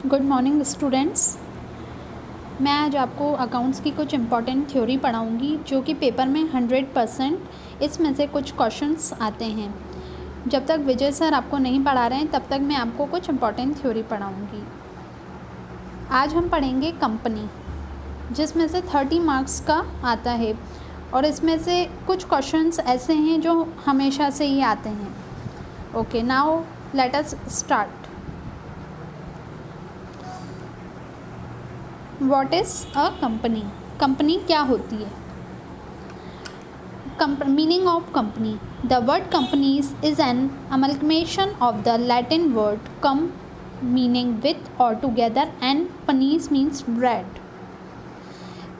Good morning students. मैं आज आपको अकाउंट्स की कुछ इम्पॉर्टेंट थ्योरी पढ़ाऊंगी जो कि पेपर में 100% इसमें से कुछ क्वेश्चंस आते हैं। जब तक विजय सर आपको नहीं पढ़ा रहे हैं तब तक मैं आपको कुछ इम्पॉर्टेंट थ्योरी पढ़ाऊंगी। आज हम पढ़ेंगे कंपनी, जिसमें से 30 मार्क्स का आता है और इसमें से कुछ क्वेश्चंस ऐसे हैं जो हमेशा से ही आते हैं। Okay, now let us start. What is a company? Company क्या होती है? Meaning of company. The word companies is an amalgamation of the Latin word cum meaning with or together and panis means bread.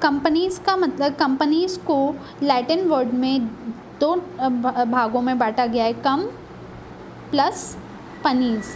Companies का मतलब companies को Latin word में दो भागों में बांटा गया है, कम प्लस पनीज़।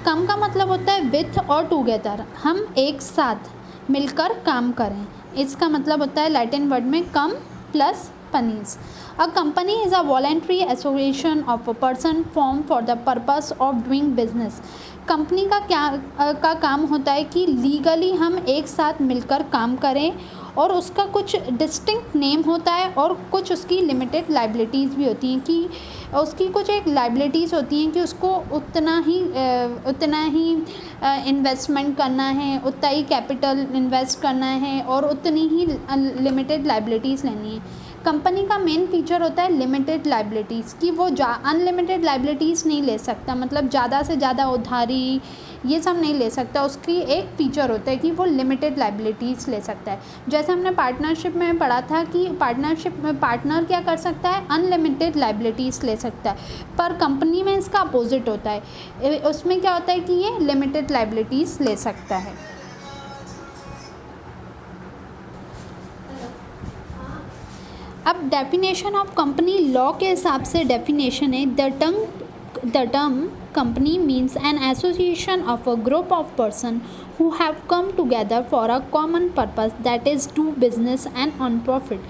कम का मतलब होता है विथ और टुगेदर, हम एक साथ मिलकर काम करें। इसका मतलब होता है लैटिन वर्ड में com plus panis. A company is a voluntary association of a person form for the purpose of doing business. Company का काम होता है कि लीगली हम एक साथ मिलकर काम करें और उसका कुछ डिस्टिंक्ट नेम होता है और कुछ उसकी लिमिटेड लाइबिलिटीज़ भी होती हैं कि उसकी कुछ एक लाइबिलिटीज़ होती हैं कि उसको उतना ही इन्वेस्टमेंट करना है, उतना ही कैपिटल इन्वेस्ट करना है और उतनी ही लिमिटेड लाइबिलिटीज़ लेनी है। कंपनी का मेन फीचर होता है लिमिटेड लाइबिलिटीज़ कि वो अनलिमिटेड लाइबिलिटीज़ नहीं ले सकता, मतलब ज़्यादा से ज़्यादा उधारी ये सब नहीं ले सकता। उसकी एक फीचर होता है कि वो लिमिटेड लाइबिलिटीज़ ले सकता है। जैसे हमने पार्टनरशिप में पढ़ा था कि पार्टनरशिप में पार्टनर क्या कर सकता है, अनलिमिटेड लाइबिलिटीज़ ले सकता है, पर कंपनी में इसका अपोजिट होता है। उसमें क्या होता है कि ये लिमिटेड लाइबिलिटीज़ ले सकता है। अब डेफिनेशन ऑफ कंपनी लॉ के हिसाब से डेफिनेशन है the term company means an association of a group of persons who have come together for a common purpose, that is do business and earn profit.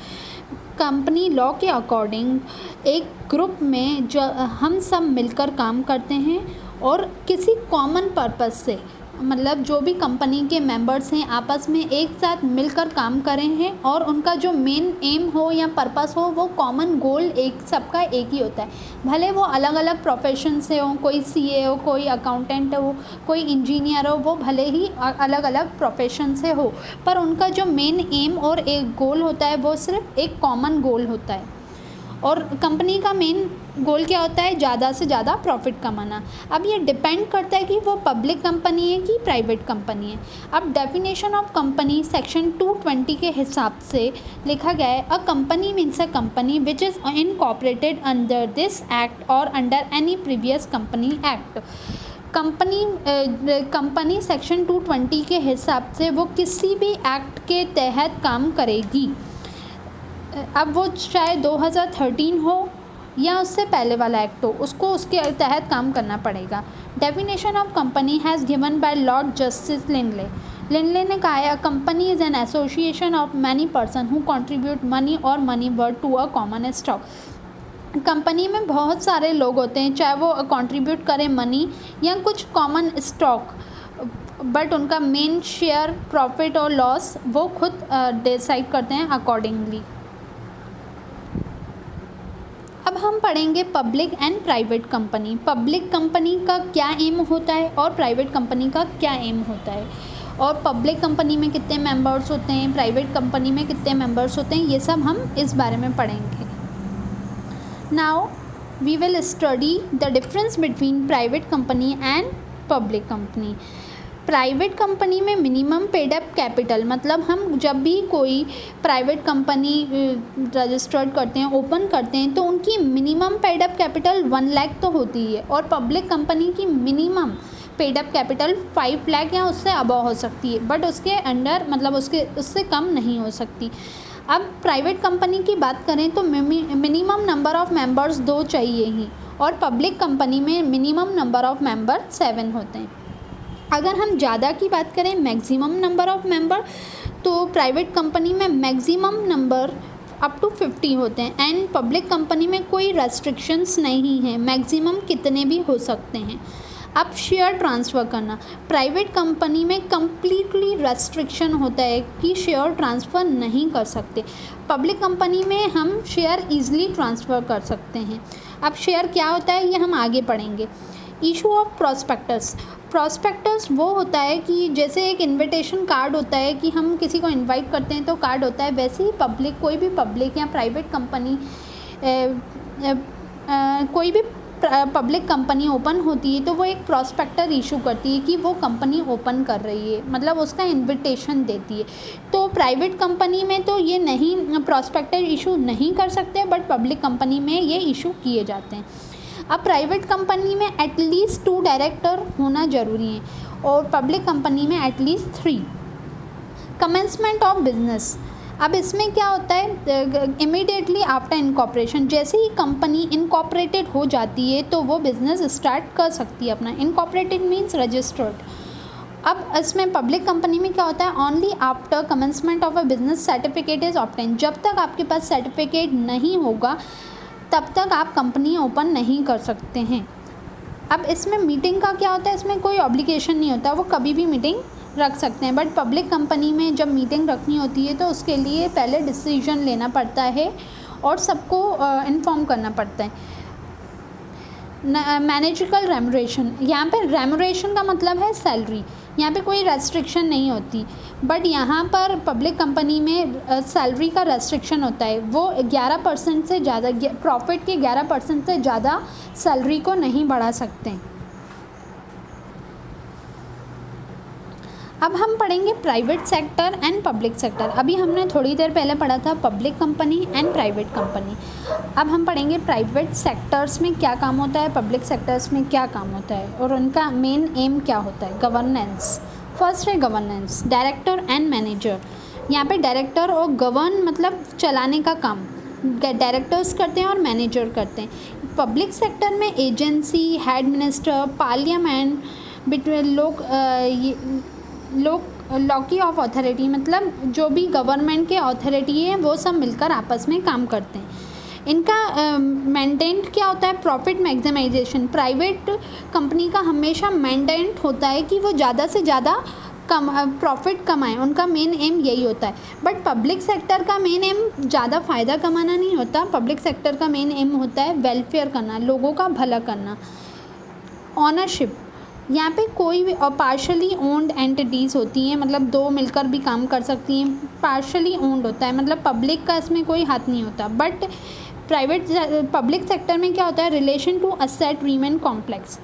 Company law के according एक group में जो हम सब मिलकर काम करते हैं और किसी कॉमन पर्पस से, मतलब जो भी कंपनी के मेंबर्स हैं आपस में एक साथ मिलकर काम कर रहे हैं और उनका जो मेन एम हो या पर्पस हो वो कॉमन गोल एक सबका एक ही होता है। भले वो अलग अलग प्रोफेशन से हो, कोई सीए हो, कोई अकाउंटेंट हो, कोई इंजीनियर हो, वो भले ही अलग अलग प्रोफेशन से हो, पर उनका जो मेन एम और एक गोल होता है वो सिर्फ एक कॉमन गोल होता है। और कंपनी का मेन गोल क्या होता है, ज़्यादा से ज़्यादा प्रॉफिट कमाना। अब ये डिपेंड करता है कि वो पब्लिक कंपनी है कि प्राइवेट कंपनी है। अब डेफिनेशन ऑफ कंपनी सेक्शन 220 के हिसाब से लिखा गया है, a company means a company which is incorporated under this act और under any previous company act. Company section 220 के हिसाब से वो किसी भी एक्ट के तहत काम करेगी। अब वो चाहे 2013 हो या उससे पहले वाला एक्ट हो, उसको उसके तहत काम करना पड़ेगा। Definition of company has given by Lord Justice Lindley ने कहा है, company is an association of many person who contribute money और money worth to a common stock. Company में बहुत सारे लोग होते हैं, चाहे वो कंट्रीब्यूट करें मनी या कुछ कॉमन स्टॉक, बट उनका मेन शेयर प्रॉफिट और लॉस वो खुद डिसाइड करते हैं अकॉर्डिंगली। अब हम पढ़ेंगे public and private company. Public company का क्या एम होता है और प्राइवेट कंपनी का क्या एम होता है, और पब्लिक कंपनी में कितने मेंबर्स होते हैं, प्राइवेट कंपनी में कितने मेंबर्स होते हैं, ये सब हम इस बारे में पढ़ेंगे। Now we will study the difference between private company and public company. Private company में मिनिमम पेड अप कैपिटल, मतलब हम जब भी कोई प्राइवेट कंपनी रजिस्टर्ड करते हैं, ओपन करते हैं, तो उनकी minimum paid up capital 1 lakh तो होती है और पब्लिक कंपनी की minimum paid up capital 5 lakh या उससे अबव हो सकती है, बट उसके अंडर मतलब उससे कम नहीं हो सकती। अब प्राइवेट कंपनी की बात करें तो मिनिमम नंबर ऑफ़ मेंबर्स 2 चाहिए ही, और पब्लिक कंपनी में मिनिमम नंबर ऑफ़ मेंबर 7 होते हैं। अगर हम ज़्यादा की बात करें, मैक्सिमम नंबर ऑफ़ मेंबर, तो प्राइवेट कंपनी में मैक्सिमम नंबर अप टू 50 होते हैं एंड पब्लिक कंपनी में कोई रेस्ट्रिक्शंस नहीं है, मैक्सिमम कितने भी हो सकते हैं। अब शेयर ट्रांसफ़र करना, प्राइवेट कंपनी में कम्प्लीटली रेस्ट्रिक्शन होता है कि शेयर ट्रांसफ़र नहीं कर सकते। पब्लिक कंपनी में हम शेयर ईज़िली ट्रांसफ़र कर सकते हैं। अब शेयर क्या होता है ये हम आगे पढ़ेंगे। इशू ऑफ प्रॉस्पेक्टस, प्रॉस्पेक्टस वो होता है कि जैसे एक इनविटेशन कार्ड होता है कि हम किसी को इनवाइट करते हैं तो कार्ड होता है, वैसे ही पब्लिक, कोई भी पब्लिक या प्राइवेट कंपनी, कोई भी पब्लिक कंपनी ओपन होती है तो वो एक प्रॉस्पेक्टर इशू करती है कि वो कंपनी ओपन कर रही है, मतलब उसका इनविटेशन देती है। तो प्राइवेट कंपनी में तो ये नहीं, प्रॉस्पेक्टर इशू नहीं कर सकते, बट पब्लिक कंपनी में ये इशू किए जाते हैं। अब प्राइवेट कंपनी में एटलीस्ट 2 डायरेक्टर होना ज़रूरी है और पब्लिक कंपनी में एटलीस्ट 3। कमेंसमेंट ऑफ बिजनेस, अब इसमें क्या होता है, इमीडिएटली आफ्टर इनकॉर्पोरेशन, जैसे ही कंपनी इनकॉर्पोरेटेड हो जाती है तो वो बिज़नेस स्टार्ट कर सकती है अपना। Incorporated means registered. अब इसमें पब्लिक कंपनी में क्या होता है, only after commencement of a business certificate is obtain, जब तक आपके पास सर्टिफिकेट नहीं होगा तब तक आप कंपनी ओपन नहीं कर सकते हैं। अब इसमें मीटिंग का क्या होता है, इसमें कोई ऑब्लिगेशन नहीं होता, वो कभी भी मीटिंग रख सकते हैं। बट पब्लिक कंपनी में जब मीटिंग रखनी होती है तो उसके लिए पहले डिसीजन लेना पड़ता है और सबको इन्फॉर्म करना पड़ता है। मैनेजरियल रेमुनरेशन, यहाँ पे रेमुनरेशन का मतलब है सैलरी, यहाँ पे कोई रेस्ट्रिक्शन नहीं होती, बट यहाँ पर पब्लिक कंपनी में सैलरी का रेस्ट्रिक्शन होता है। वो 11% से ज़्यादा, प्रॉफिट के 11% से ज़्यादा सैलरी को नहीं बढ़ा सकते। अब हम पढ़ेंगे private sector and public sector. अभी हमने थोड़ी देर पहले पढ़ा था public company and private company. अब हम पढ़ेंगे प्राइवेट सेक्टर्स में क्या काम होता है, पब्लिक सेक्टर्स में क्या काम होता है और उनका मेन एम क्या होता है। गवर्नेंस, फर्स्ट है गवर्नेंस, डायरेक्टर एंड मैनेजर। यहाँ पे डायरेक्टर और गवर्न मतलब चलाने का काम डायरेक्टर्स करते हैं और मैनेजर करते हैं। पब्लिक सेक्टर में agency, head minister, parliament, between loci of authority, मतलब जो भी गवर्नमेंट के अथॉरिटी है वो सब मिलकर आपस में काम करते हैं। इनका मैंडेट क्या होता है, प्रॉफिट मैक्सिमाइजेशन। प्राइवेट कंपनी का हमेशा मैंडेट होता है कि वो ज़्यादा से ज़्यादा प्रॉफिट कमाएं, उनका मेन एम यही होता है। बट पब्लिक सेक्टर का मेन एम ज़्यादा फ़ायदा कमाना नहीं होता, पब्लिक सेक्टर का मेन एम होता है वेलफेयर करना, लोगों का भला करना। ऑनरशिप, यहाँ पे कोई भी पार्शली ओन्ड एंटिटीज़ होती हैं, मतलब 2 मिलकर भी काम कर सकती हैं। पार्शली ओन्ड होता है मतलब पब्लिक का इसमें कोई हाथ नहीं होता। बट पब्लिक सेक्टर में क्या होता है, relation to asset remain complex.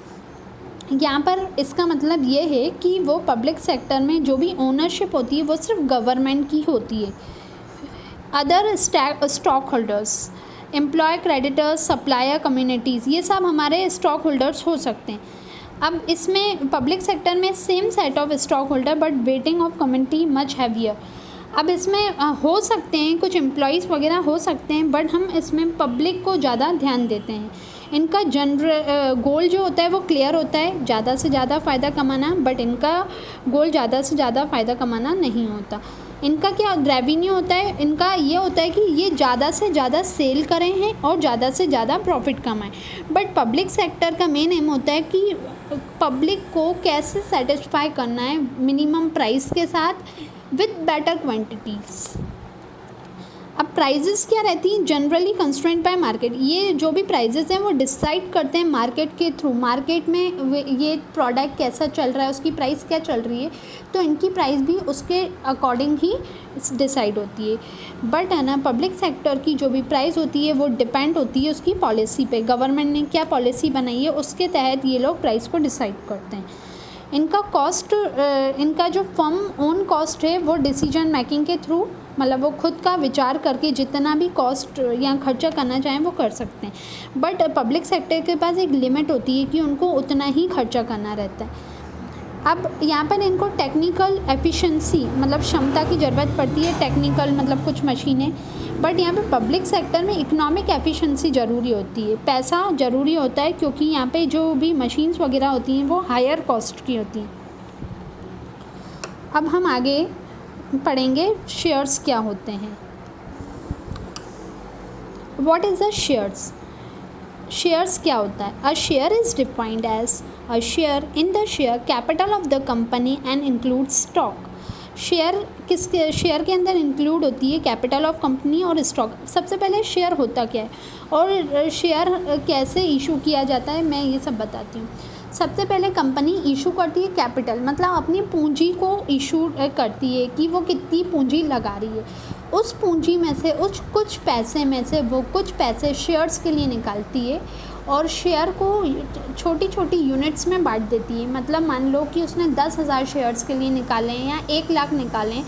यहाँ पर इसका मतलब ये है कि वो पब्लिक सेक्टर में जो भी ओनरशिप होती है वो सिर्फ गवर्नमेंट की होती है। Other stock holders, employ, creditors, supplier, communities, ये सब हमारे स्टॉक होल्डर्स हो सकते हैं। अब इसमें पब्लिक सेक्टर में same set of stock holder but waiting of community much heavier. अब इसमें हो सकते हैं कुछ एम्प्लॉयज़ वगैरह हो सकते हैं, बट हम इसमें पब्लिक को ज़्यादा ध्यान देते हैं। इनका जनरल गोल जो होता है वो क्लियर होता है, ज़्यादा से ज़्यादा फ़ायदा कमाना, बट इनका गोल ज़्यादा से ज़्यादा फ़ायदा कमाना नहीं होता। इनका क्या रेवेन्यू होता है, इनका ये होता है कि ये ज़्यादा से ज़्यादा सेल करें हैं और ज़्यादा से ज़्यादा प्रॉफिट कमाएं। बट पब्लिक सेक्टर का मेन एम होता है कि पब्लिक को कैसे सेटिस्फाई करना है मिनिमम प्राइस के साथ विथ बेटर क्वांटिटीज़। अब प्राइजेस क्या रहती हैं, जनरली कंस्ट्रेंट बाय मार्केट। ये जो भी प्राइजेस हैं वो डिसाइड करते हैं मार्केट के थ्रू, मार्केट में ये प्रोडक्ट कैसा चल रहा है, उसकी प्राइस क्या चल रही है, तो इनकी प्राइस भी उसके अकॉर्डिंग ही डिसाइड होती है। बट है ना, पब्लिक सेक्टर की जो भी प्राइस होती है वो डिपेंड होती है उसकी पॉलिसी पे, गवर्नमेंट ने क्या पॉलिसी बनाई है उसके तहत ये लोग प्राइस को डिसाइड करते हैं। इनका कॉस्ट, इनका जो फर्म ओन कॉस्ट है वो डिसीजन मेकिंग के थ्रू, मतलब वो खुद का विचार करके जितना भी कॉस्ट या खर्चा करना चाहें वो कर सकते हैं। बट पब्लिक सेक्टर के पास एक लिमिट होती है कि उनको उतना ही खर्चा करना रहता है। अब यहाँ पर इनको टेक्निकल एफिशिएंसी मतलब क्षमता की ज़रूरत पड़ती है, टेक्निकल मतलब कुछ मशीनें। बट यहाँ पे पब्लिक सेक्टर में इकोनॉमिक एफिशिएंसी ज़रूरी होती है, पैसा ज़रूरी होता है, क्योंकि यहाँ पे जो भी मशीन्स वगैरह होती हैं वो हायर कॉस्ट की होती हैं। अब हम आगे पढ़ेंगे शेयर्स क्या होते हैं। What is a shares, shares क्या होता है। A share is defined as A share in the share capital of the company and includes stock. Share share के अंदर इंक्लूड होती है कैपिटल ऑफ कंपनी और स्टॉक। सबसे पहले शेयर होता क्या है और शेयर कैसे इशू किया जाता है, मैं ये सब बताती हूँ। सबसे पहले कंपनी इशू करती है कैपिटल, मतलब अपनी पूंजी को इशू करती है कि वो कितनी पूंजी लगा रही है। उस पूंजी में से कुछ पैसे में से वो कुछ पैसे शेयर्स के लिए निकालती है और शेयर को छोटी छोटी यूनिट्स में बांट देती है। मतलब मान लो कि उसने 10,000 शेयर्स के लिए निकालें या 1 लाख निकालें,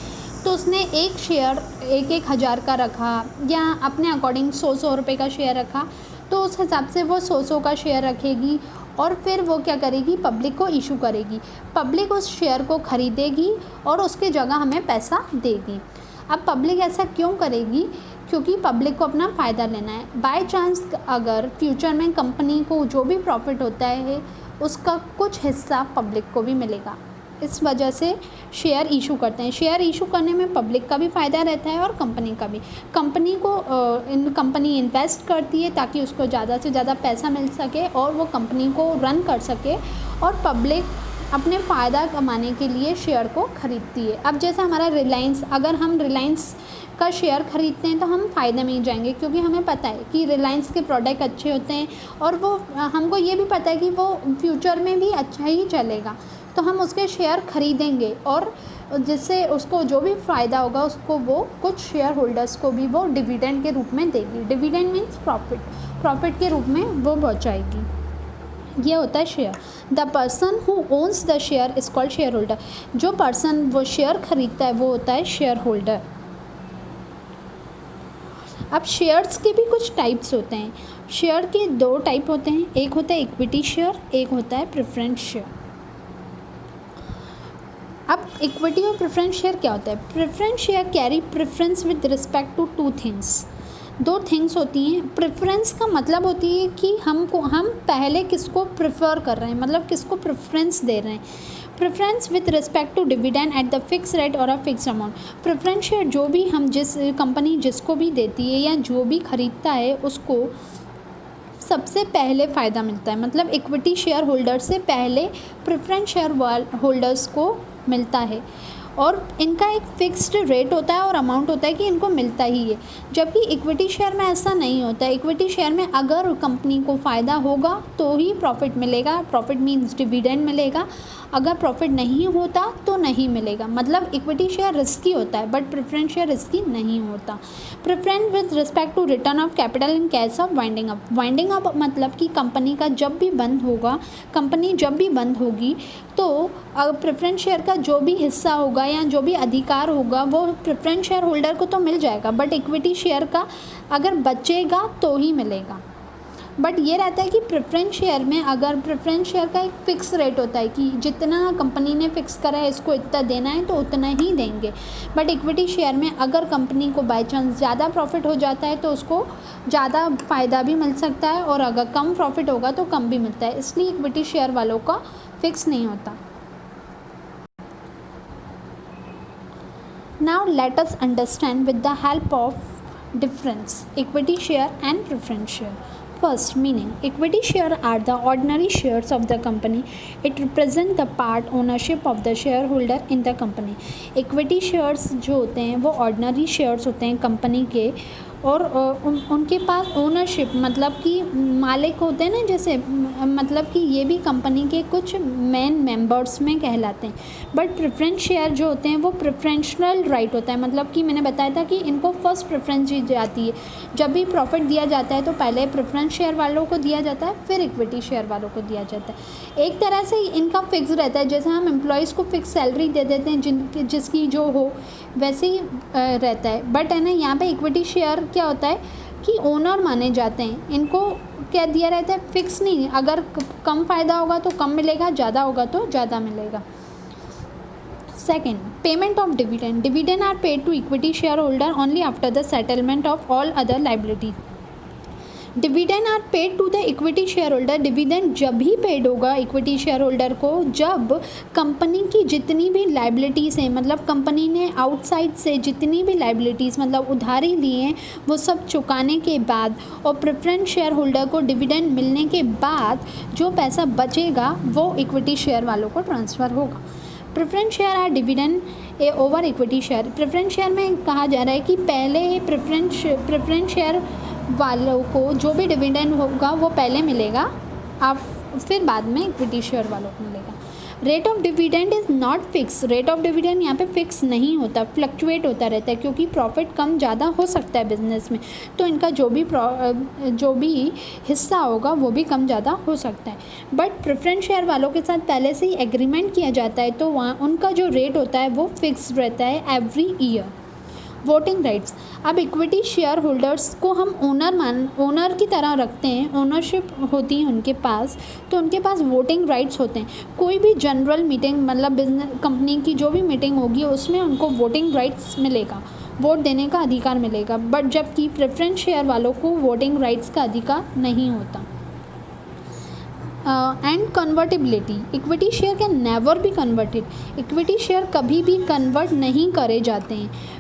तो उसने एक शेयर 1,000 का रखा या अपने अकॉर्डिंग 100 रुपये का शेयर रखा, तो उस हिसाब से वो 100 का शेयर रखेगी और फिर वो क्या करेगी, पब्लिक को इशू करेगी। पब्लिक उस शेयर को ख़रीदेगी और उसके जगह हमें पैसा देगी। अब पब्लिक ऐसा क्यों करेगी, क्योंकि पब्लिक को अपना फ़ायदा लेना है। बाय चांस अगर फ्यूचर में कंपनी को जो भी प्रॉफिट होता है उसका कुछ हिस्सा पब्लिक को भी मिलेगा। इस वजह से शेयर इशू करते हैं। शेयर इशू करने में पब्लिक का भी फ़ायदा रहता है और कंपनी का भी। कंपनी इन्वेस्ट करती है ताकि उसको ज़्यादा से ज़्यादा पैसा मिल सके और वो कंपनी को रन कर सके, और पब्लिक अपने फ़ायदा कमाने के लिए शेयर को ख़रीदती है। अब जैसे हमारा रिलायंस, अगर हम रिलायंस का शेयर ख़रीदते हैं तो हम फ़ायदे में ही जाएंगे, क्योंकि हमें पता है कि रिलायंस के प्रोडक्ट अच्छे होते हैं और वो हमको ये भी पता है कि वो फ्यूचर में भी अच्छा ही चलेगा, तो हम उसके शेयर ख़रीदेंगे और जिससे उसको जो भी फ़ायदा होगा उसको वो कुछ शेयर होल्डर्स को भी वो डिविडेंड के रूप में देगी। डिविडेंड मीन्स प्रॉफिट के रूप में वो पहुँचाएगी। ये होता है share. The person who owns the share is called share holder. जो पर्सन वो शेयर खरीदता है वो होता है शेयर होल्डर। अब शेयर्स के भी कुछ टाइप्स होते हैं। शेयर के 2 टाइप होते हैं, एक होता है इक्विटी शेयर, एक होता है प्रेफरेंस शेयर। अब इक्विटी और प्रेफरेंस शेयर क्या होता है? Preference share carry preference with respect to 2 things. 2 things होती हैं। प्रेफरेंस का मतलब होती है कि हम पहले किसको प्रेफर कर रहे हैं, मतलब किसको प्रेफरेंस दे रहे हैं। Preference with respect to dividend at the fix rate और a fix amount. Preference share जो भी हम जिस कंपनी जिसको भी देती है या जो भी ख़रीदता है उसको सबसे पहले फ़ायदा मिलता है। मतलब इक्विटी शेयर होल्डर से पहले प्रेफरेंस शेयर होल्डर्स को मिलता है और इनका एक फिक्स्ड रेट होता है और अमाउंट होता है कि इनको मिलता ही है। जबकि इक्विटी शेयर में ऐसा नहीं होता है। इक्विटी शेयर में अगर कंपनी को फ़ायदा होगा तो ही प्रॉफिट मिलेगा, प्रॉफिट मीन्स डिविडेंड मिलेगा। अगर प्रॉफिट नहीं होता तो नहीं मिलेगा। मतलब इक्विटी शेयर रिस्की होता है बट प्रेफरेंस शेयर रिस्की नहीं होता। Preference with respect to return of capital in case of winding up. Winding up मतलब कि कंपनी का जब भी बंद होगा, कंपनी जब भी बंद होगी तो प्रेफरेंस शेयर का जो भी हिस्सा होगा या जो भी अधिकार होगा वो प्रेफरेंस शेयर होल्डर को तो मिल जाएगा, बट इक्विटी शेयर का अगर बचेगा तो ही मिलेगा। बट ये रहता है कि प्रेफरेंस शेयर में अगर प्रेफरेंस शेयर का एक फ़िक्स रेट होता है कि जितना कंपनी ने फ़िक्स करा है इसको इतना देना है तो उतना ही देंगे। बट इक्विटी शेयर में अगर कंपनी को बाय चांस ज़्यादा प्रॉफिट हो जाता है तो उसको ज़्यादा फ़ायदा भी मिल सकता है और अगर कम प्रॉफिट होगा तो कम भी मिलता है। इसलिए इक्विटी शेयर वालों का फिक्स नहीं होता। Now let us understand with the help of difference equity share and preference share. First, meaning equity share are the ordinary shares of the company. It represent the part ownership of the shareholder in the company. Equity shares जो होते हैं वो ordinary shares होते हैं company के और उनके पास ownership मतलब कि मालिक होते हैं ना, जैसे मतलब कि ये भी कंपनी के कुछ मेन मेंबर्स में कहलाते हैं। बट प्रेफरेंस शेयर जो होते हैं वो प्रेफरेंशियल राइट होता है। मतलब कि मैंने बताया था कि इनको फर्स्ट प्रेफरेंस दी जाती है। जब भी प्रॉफिट दिया जाता है तो पहले प्रेफरेंस शेयर वालों को दिया जाता है, फिर इक्विटी शेयर वालों को दिया जाता है। एक तरह से इनका फिक्स रहता है, जैसे हम एम्प्लॉयज़ को फिक्स सैलरी दे देते हैं जिसकी जो हो वैसे ही रहता है। बट है ना, यहाँ पे इक्विटी शेयर क्या होता है कि ओनर माने जाते हैं। इनको क्या दिया रहता है, फिक्स नहीं। अगर कम फ़ायदा होगा तो कम मिलेगा, ज़्यादा होगा तो ज़्यादा मिलेगा। Second, payment of dividend. Dividend are paid to equity share holder only after the settlement of all other liability. Dividend are paid to the equity share holder, dividend जब ही पेड होगा इक्विटी शेयर होल्डर को जब company की जितनी भी liabilities हैं, मतलब कंपनी ने आउटसाइड से जितनी भी लाइबिलिटीज़ मतलब उधारी ली हैं वो सब चुकाने के बाद और प्रेफरेंस शेयर होल्डर को डिविडेंड मिलने के बाद जो पैसा बचेगा वो इक्विटी शेयर वालों को ट्रांसफ़र होगा। Preference share are dividend a over equity share, preference share में कहा जा रहा है कि पहले प्रेफरेंस शेयर वालों को जो भी डिविडेंड होगा वो पहले मिलेगा, अब फिर बाद में इक्विटी शेयर वालों को मिलेगा। Rate of dividend is not fix, rate of dividend यहाँ पे फिक्स नहीं होता, फ्लक्चुएट होता रहता है क्योंकि प्रॉफिट कम ज़्यादा हो सकता है बिजनेस में, तो इनका जो भी हिस्सा होगा वो भी कम ज़्यादा हो सकता है। बट प्रेफरेंस शेयर वालों के साथ पहले से ही एग्रीमेंट किया जाता है तो वहाँ उनका जो रेट होता है वो फिक्स रहता है एवरी ईयर। वोटिंग राइट्स, अब इक्विटी शेयर होल्डर्स को हम ओनर की तरह रखते हैं, ओनरशिप होती है उनके पास, तो उनके पास वोटिंग राइट्स होते हैं। कोई भी जनरल मीटिंग मतलब बिजनेस कंपनी की जो भी मीटिंग होगी उसमें उनको वोटिंग राइट्स मिलेगा, वोट देने का अधिकार मिलेगा, बट जबकि प्रेफरेंस शेयर वालों को वोटिंग राइट्स का अधिकार नहीं होता। And convertibility, equity share can never be converted, equity share कभी भी कन्वर्ट नहीं करे जाते हैं,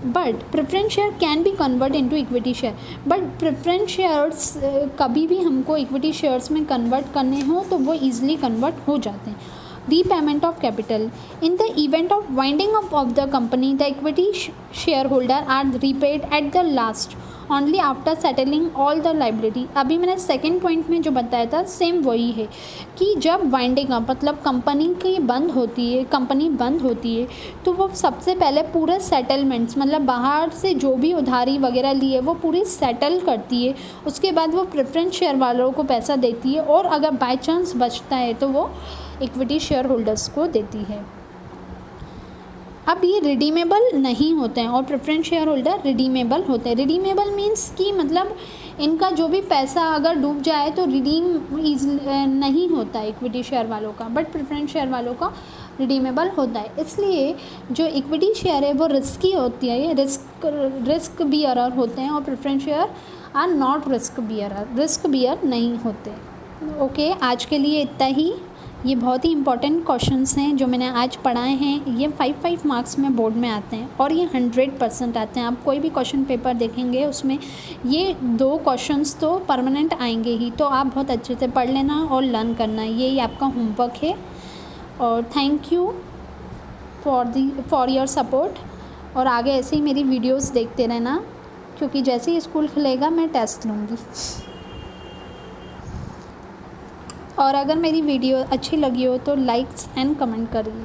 but preference share can be convert into equity share, but preference shares कभी भी हमको इक्विटी शेयर्स में कन्वर्ट करने हो तो वो ईजिली कन्वर्ट हो जाते हैं। Repayment of capital, in the event of winding up of the company the equity share holder are repaid at the last only after settling all the liability. अभी मैंने सेकेंड पॉइंट में जो बताया था same वही है कि जब वाइंडिंग अप मतलब कंपनी बंद होती है तो वो सबसे पहले पूरे सेटलमेंट्स मतलब बाहर से जो भी उधारी वगैरह ली है वो पूरी सेटल करती है, उसके बाद वो प्रेफरेंस शेयर वालों को पैसा देती है और अगर बाय चांस बचता है तो वो इक्विटी शेयर होल्डर्स को देती है। अब ये रिडीमेबल नहीं होते हैं और प्रेफरेंस शेयर होल्डर रिडीमेबल होते हैं। रिडीमेबल मीन्स कि मतलब इनका जो भी पैसा अगर डूब जाए तो रिडीम नहीं होता है इक्विटी शेयर वालों का, बट प्रेफरेंस शेयर वालों का रिडीमेबल होता है। इसलिए जो इक्विटी शेयर है वो रिस्की होती है, ये रिस्क बियरर होते हैं और preference share are not risk bear नहीं होते। ओके, आज के लिए इतना ही। ये बहुत ही इंपॉर्टेंट क्वेश्चंस हैं जो मैंने आज पढ़ाए हैं, ये 5 मार्क्स में बोर्ड में आते हैं और ये 100% आते हैं। आप कोई भी क्वेश्चन पेपर देखेंगे उसमें ये 2 क्वेश्चंस तो परमानेंट आएंगे ही, तो आप बहुत अच्छे से पढ़ लेना और लर्न करना, यही आपका होमवर्क है। और thank you for your support, और आगे ऐसे ही मेरी वीडियोज़ देखते रहना क्योंकि जैसे ही स्कूल खुलेगा मैं टेस्ट लूँगी। और अगर मेरी वीडियो अच्छी लगी हो तो लाइक्स एंड कमेंट करिए।